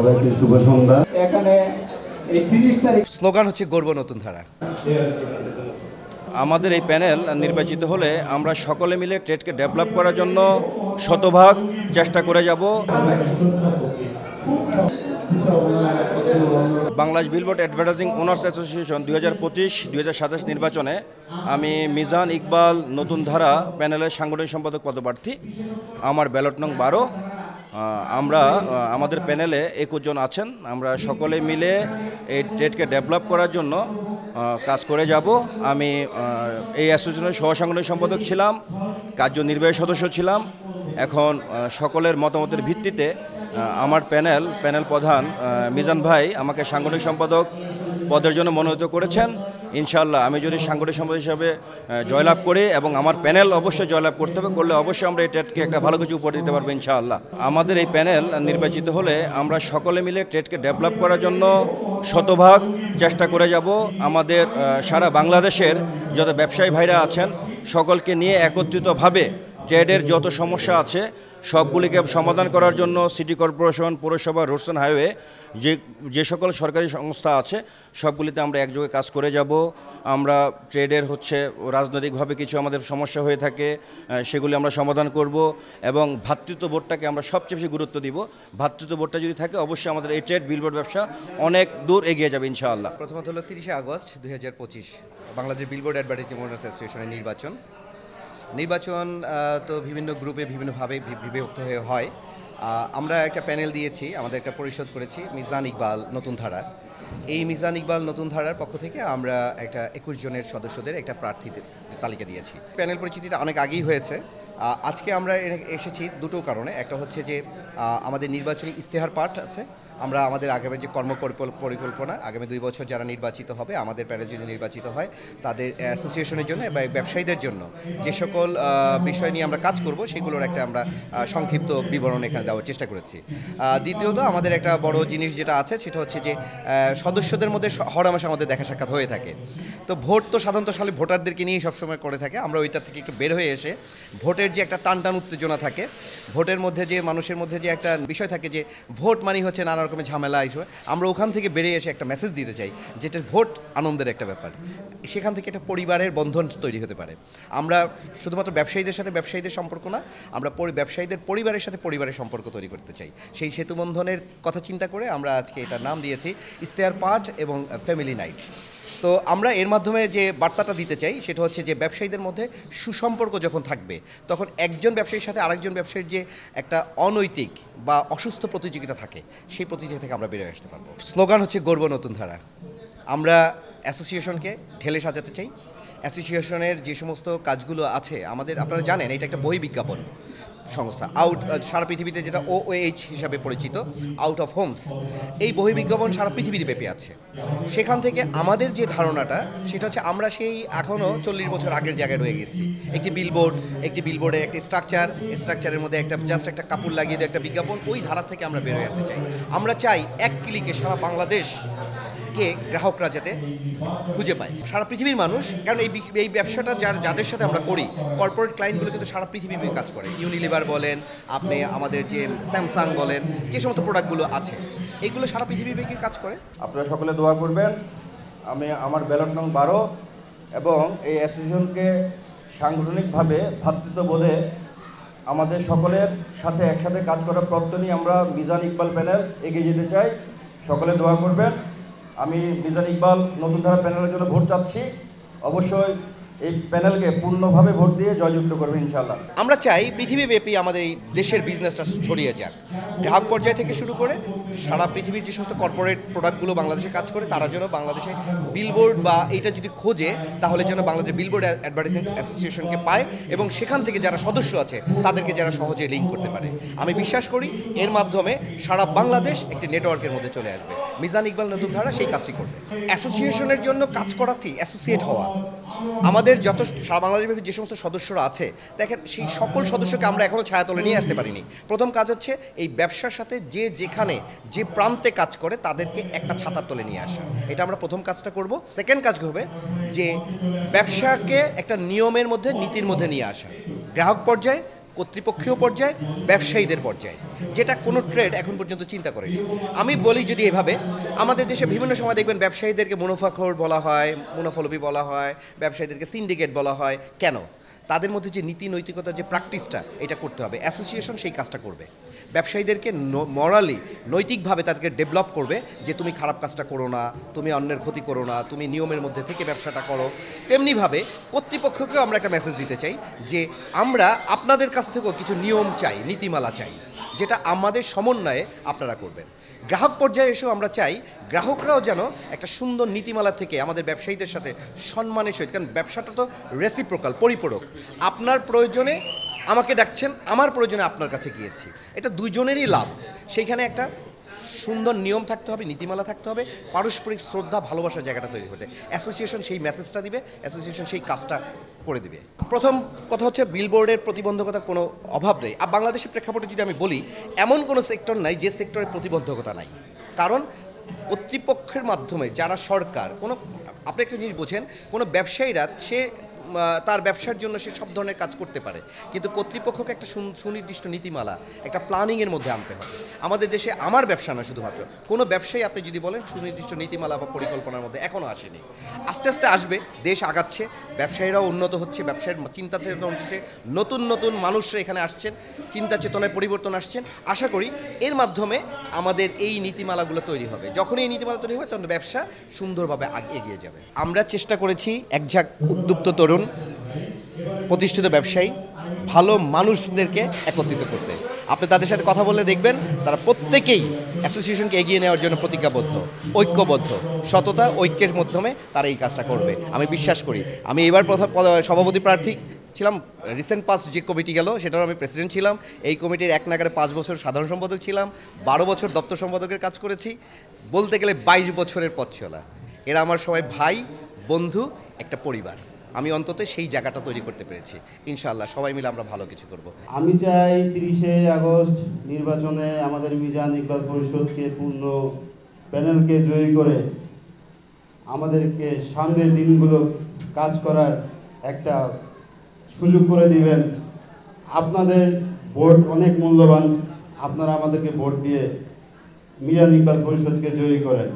সবাইকে শুভ সন্ধ্যা। এখানে এই 30 তারিখ স্লোগান হচ্ছে গর্ব নতুন ধারা। আমাদের এই প্যানেল নির্বাচিত হলে আমরা সকলে মিলে ট্রেডকে ডেভেলপ করার জন্য শতভাগ চেষ্টা করে যাব। Bangladesh billboard advertising owners association 2025-2027 নির্বাচনে আমি মিজান ইকবাল নতুন ধারা প্যানেলের সাংগঠনিক সম্পাদক পদপ্রার্থী। আমার ব্যালট নং 12। আমরা আমাদের প্যানেলে 21 জন আছেন। আমরা সকলে মিলে এই ট্রেডকে ডেভেলপ করার জন্য কাজ করে যাব। আমি এই অ্যাসোসিয়েশনের সহসাংগঠনিক সম্পাদক ছিলাম, কার্যনির্বাহী সদস্য ছিলাম। এখন সকলের মতামতের ভিত্তিতে আমার প্যানেল প্রধান মিজান ভাই আমাকে সাংগঠনিক সম্পাদক পদের জন্য মনোনীত করেছেন। ইনশাআল্লাহ আমি যদি সাংগঠনিক সম্পাদক হিসাবে জয়লাভ করি এবং আমার প্যানেল অবশ্যই জয়লাভ করতে হবে, করলে অবশ্যই আমরা এই ট্রেডকে একটা ভালো কিছু উপহার দিতে পারবো ইনশাআল্লাহ। আমাদের এই প্যানেল নির্বাচিত হলে আমরা সকলে মিলে ট্রেডকে ডেভেলপ করার জন্য শতভাগ চেষ্টা করে যাব। আমাদের সারা বাংলাদেশের যত ব্যবসায়ী ভাইরা আছেন সকলকে নিয়ে একত্রিতভাবে ট্রেডের যত সমস্যা আছে সবগুলিকে সমাধান করার জন্য সিটি কর্পোরেশন, পৌরসভা, রোডস অ্যান্ড হাইওয়ে যে সকল সরকারি সংস্থা আছে সবগুলিতে আমরা একযোগে কাজ করে যাব। আমরা ট্রেডের রাজনৈতিকভাবে কিছু আমাদের সমস্যা হয়ে থাকে সেগুলি আমরা সমাধান করব এবং ভ্রাতৃত্ববোধটাকে আমরা সবচেয়ে বেশি গুরুত্ব দিব। ভ্রাতৃত্ববোধটা যদি থাকে অবশ্যই আমাদের এই ট্রেড বিলবোর্ড ব্যবসা অনেক দূর এগিয়ে যাবে ইনশাআল্লাহ। প্রথমত হলো 30 August 2025 Bangladesh billboard advertising owners অ্যাসোসিয়েশনের নির্বাচন তো বিভিন্ন গ্রুপে বিভিন্নভাবে বিভক্ত হয়ে হয়। আমরা একটা প্যানেল দিয়েছি, আমাদের একটা পরিষদ করেছি মিজান ইকবাল নতুন ধারা। এই মিজান ইকবাল নতুন ধারার পক্ষ থেকে আমরা একটা 21 জনের সদস্যদের একটা প্রার্থী তালিকা দিয়েছি। প্যানেল পরিচিতিটা অনেক আগেই হয়েছে। আজকে আমরা এসেছি দুটো কারণে। একটা হচ্ছে যে আমাদের নির্বাচনী ইশতেহার পাঠ আছে। আমরা আমাদের আগামী যে পরিকল্পনা আগামী 2 বছর যারা নির্বাচিত হবে, আমাদের প্যানেল যদি নির্বাচিত হয় তাদের অ্যাসোসিয়েশনের জন্য বা ব্যবসায়ীদের জন্য যে সকল বিষয় নিয়ে আমরা কাজ করব সেগুলোর একটা আমরা সংক্ষিপ্ত বিবরণ এখানে দেওয়ার চেষ্টা করেছি। দ্বিতীয়ত আমাদের একটা বড় জিনিস যেটা আছে সেটা হচ্ছে যে সদস্যদের মধ্যে হরহামেশা আমাদের দেখা সাক্ষাৎ হয়ে থাকে। তো ভোট তো সাধারণত সালে ভোটারদেরকে নিয়েই সবসময় করে থাকে। আমরা ওইটার থেকে একটু বের হয়ে এসে ভোটের যে একটা টান উত্তেজনা থাকে, ভোটের মধ্যে যে মানুষের মধ্যে যে একটা বিষয় থাকে যে ভোট মানে হচ্ছে নানা রকমের ঝামেলা, আমরা ওখান থেকে বেরিয়ে এসে একটা মেসেজ দিতে চাই যেটা ভোট আনন্দের একটা ব্যাপার। সেখান থেকে একটা পরিবারের বন্ধন তৈরি হতে পারে। আমরা শুধুমাত্র ব্যবসায়ীদের সাথে ব্যবসায়ীদের সম্পর্ক না, আমরা ব্যবসায়ীদের পরিবারের সাথে পরিবারের সম্পর্ক তৈরি করতে চাই। সেই সেতু বন্ধনের কথা চিন্তা করে আমরা আজকে এটার নাম দিয়েছি ইশতেহার পাঠ এবং ফ্যামিলি নাইট। তো আমরা এর মাধ্যমে যে বার্তাটা দিতে চাই সেটা হচ্ছে যে ব্যবসায়ীদের মধ্যে সুসম্পর্ক যখন থাকবে তখন একজন ব্যবসায়ীর সাথে আরেকজন ব্যবসায়ীর যে একটা অনৈতিক বা অসুস্থ প্রতিযোগিতা থাকে সেই প্রতিযোগিতা থেকে আমরা বেরোয় আসতে পারবো। স্লোগান হচ্ছে গর্ব নতুন ধারা। আমরা অ্যাসোসিয়েশনকে ঢেলে সাজাতে চাই। অ্যাসোসিয়েশনের যে সমস্ত কাজগুলো আছে আমাদের, আপনারা জানেন এটা একটা বহিঃবিজ্ঞাপন সংস্থা, সারা পৃথিবীতে যেটা OOH হিসাবে পরিচিত, আউট অফ হোমস। এই বহিঃবিজ্ঞাপন সারা পৃথিবীতে ব্যাপী আছে। সেখান থেকে আমাদের যে ধারণাটা সেটা হচ্ছে আমরা সেই এখনও 40 বছর আগের জায়গায় রয়ে গেছি। একটি বিলবোর্ডের একটি স্ট্রাকচারের মধ্যে জাস্ট একটা কাপড় লাগিয়ে দিয়ে একটা বিজ্ঞাপন, ওই ধারা থেকে আমরা বেরোয় আসতে চাই। আমরা চাই এক ক্লিকে সারা বাংলাদেশকে গ্রাহকরা যাতে খুঁজে পায়, সারা পৃথিবীর মানুষ। কারণ এই ব্যবসাটা যাদের সাথে আমরা করি, কর্পোরেট ক্লায়েন্টগুলো কিন্তু সারা পৃথিবীতে কাজ করে। ইউনিলিভার বলেন, আপনি আমাদের যে স্যামসাং বলেন, যে সমস্ত প্রোডাক্টগুলো আছে এইগুলো সারা পৃথিবীব্যাপী কাজ করে। আপনারা সকলে দোয়া করবেন। আমি আমার ব্যালট নং 12 এবং এই অ্যাসোসিয়েশনকে সাংগঠনিকভাবে ভ্রাতৃত্ববোধে আমাদের সকলের সাথে একসাথে কাজ করার প্রত্যয় নিয়ে আমরা মিজান ইকবাল প্যানেল এগিয়ে যেতে চাই। সকলে দোয়া করবেন। আমি মিজান ইকবাল নতুন ধারা প্যানেলের জন্য ভোট চাচ্ছি। অবশ্যই এই প্যানেলকে পূর্ণভাবে ভোট দিয়ে জয়যুক্ত করবে ইনশাআল্লাহ। আমরা চাই পৃথিবীব্যাপী আমাদের এই দেশের বিজনেসটা ছড়িয়ে যাক, গ্রাহক পর্যায় থেকে শুরু করে সারা পৃথিবীর যে সমস্ত কর্পোরেট প্রোডাক্টগুলো বাংলাদেশে কাজ করে তারা যেন বাংলাদেশে বিলবোর্ড বা এইটা যদি খোঁজে তাহলে যেন বাংলাদেশ বিলবোর্ড অ্যাডভার্টাইজিং অ্যাসোসিয়েশনকে পায় এবং সেখান থেকে যারা সদস্য আছে তাদেরকে যারা সহজে লিঙ্ক করতে পারে। আমি বিশ্বাস করি এর মাধ্যমে সারা বাংলাদেশ একটি নেটওয়ার্কের মধ্যে চলে আসবে। মিজান ইকবাল নতুন ধারা সেই কাজটি করবে। অ্যাসোসিয়েশনের জন্য কাজ করা কি অ্যাসোসিয়েট হওয়া। আমাদের যত সারা বাংলাদেশব্যাপী যে সমস্ত সদস্যরা আছে, দেখেন সেই সকল সদস্যকে আমরা এখনও ছায়াতলে নিয়ে আসতে পারিনি। প্রথম কাজ হচ্ছে এই ব্যবসার সাথে যেখানে যে প্রান্তে কাজ করে তাদেরকে একটা ছাতার তলে নিয়ে আসা। এটা আমরা প্রথম কাজটা করব। সেকেন্ড কাজ হবে যে ব্যবসাকে একটা নিয়মের মধ্যে, নীতির মধ্যে নিয়ে আসা। গ্রাহক পর্যায়ে কর্তৃপক্ষীয় পর্যায়ে, ব্যবসায়ীদের পর্যায়ে, যেটা কোনো ট্রেড এখন পর্যন্ত চিন্তা করেনি। আমি বলি যদি এভাবে, আমাদের দেশে বিভিন্ন সময় দেখবেন ব্যবসায়ীদেরকে মুনাফাখোর বলা হয়, মুনাফালোভী বলা হয়, ব্যবসায়ীদেরকে সিন্ডিকেট বলা হয়। কেন? তাদের মধ্যে যে নীতি নৈতিকতার যে প্র্যাকটিসটা, এটা করতে হবে। অ্যাসোসিয়েশন সেই কাজটা করবে, ব্যবসায়ীদেরকে মরালি, নৈতিকভাবে তাদেরকে ডেভেলপ করবে যে তুমি খারাপ কাজটা করো না, তুমি অন্যের ক্ষতি করো না, তুমি নিয়মের মধ্যে থেকে ব্যবসাটা করো। তেমনিভাবে কর্তৃপক্ষকেও আমরা একটা মেসেজ দিতে চাই যে আমরা আপনাদের কাছ থেকেও কিছু নিয়ম চাই, নীতিমালা চাই, যেটা আমাদের সমন্বয়ে আপনারা করবেন। গ্রাহক পর্যায়ে এসেও আমরা চাই গ্রাহকরাও যেন একটা সুন্দর নীতিমালা থেকে আমাদের ব্যবসায়ীদের সাথে সম্মানের সহিত, কারণ ব্যবসাটা তো রেসিপ্রোকাল, পরিপূরক। আপনার প্রয়োজনে আমাকে ডাকছেন, আমার প্রয়োজনে আপনার কাছে গিয়েছি, এটা দুইজনেরই লাভ। সেইখানে একটা সুন্দর নিয়ম থাকতে হবে, নীতিমালা থাকতে হবে, পারস্পরিক শ্রদ্ধা ভালোবাসার জায়গাটা তৈরি করতে। অ্যাসোসিয়েশন সেই মেসেজটা দিবে, অ্যাসোসিয়েশন সেই কাজটা করে দিবে। প্রথম কথা হচ্ছে বিলবোর্ডের প্রতিবন্ধকতার কোনো অভাব নেই। আর বাংলাদেশের প্রেক্ষাপটে যদি আমি বলি, এমন কোনো সেক্টর নাই যে সেক্টরে প্রতিবন্ধকতা নাই। কারণ কর্তৃপক্ষের মাধ্যমে যারা সরকার, কোনো আপনি একটা জিনিস বোঝেন, কোনো ব্যবসায়ীরা সে তার ব্যবসার জন্য সে সব ধরনের কাজ করতে পারে, কিন্তু কর্তৃপক্ষকে একটা সুনির্দিষ্ট নীতিমালা, একটা প্ল্যানিংয়ের মধ্যে আনতে হবে। আমাদের দেশে আমার ব্যবসা না শুধুমাত্র, কোনো ব্যবসায়ী আপনি যদি বলেন সুনির্দিষ্ট নীতিমালা বা পরিকল্পনার মধ্যে এখনও আসেনি। আস্তে আস্তে আসবে, দেশ আগাচ্ছে, ব্যবসায়ীরাও উন্নত হচ্ছে, ব্যবসায়ের চিন্তা চেতনা হচ্ছে, নতুন নতুন মানুষরা এখানে আসছেন, চিন্তা চেতনায় পরিবর্তন আসছেন। আশা করি এর মাধ্যমে আমাদের এই নীতিমালাগুলো তৈরি হবে। যখন এই নীতিমালা তৈরি হবে তখন ব্যবসা সুন্দরভাবে এগিয়ে যাবে। আমরা চেষ্টা করেছি একঝাঁক উদ্যুক্ত তরুণ প্রতিষ্ঠিত ব্যবসায়ী, ভালো মানুষদেরকে একত্রিত করতে। আপনি তাদের সাথে কথা বললে দেখবেন তারা প্রত্যেকেই অ্যাসোসিয়েশনকে এগিয়ে নেওয়ার জন্য প্রতিজ্ঞাবদ্ধ, ঐক্যবদ্ধ, সততা ঐক্যের মাধ্যমে তারা এই কাজটা করবে আমি বিশ্বাস করি। আমি এবার প্রথম সভাপতি প্রার্থী ছিলাম, রিসেন্ট পাস যে কমিটি গেল সেটারও আমি প্রেসিডেন্ট ছিলাম। এই কমিটির এক নাগারে 5 বছর সাধারণ সম্পাদক ছিলাম, 12 বছর দপ্তর সম্পাদকের কাজ করেছি, বলতে গেলে 22 বছরের পথ চলা। এরা আমার সবাই ভাই, বন্ধু, একটা পরিবার। আমি অন্তত সেই জায়গাটা তৈরি করতে পেরেছি। ইনশাআল্লাহ সবাই মিলে আমরা ভালো কিছু করব। আমি চাই 30শে আগস্ট নির্বাচনে আমাদের মিজান ইকবাল পরিষদকে পূর্ণ প্যানেলকে জয়ী করে আমাদেরকে সামনের দিনগুলো কাজ করার একটা সুযোগ করে দিবেন। আপনাদের ভোট অনেক মূল্যবান, আপনারা আমাদেরকে ভোট দিয়ে মিজান ইকবাল পরিষদকে জয়ী করেন।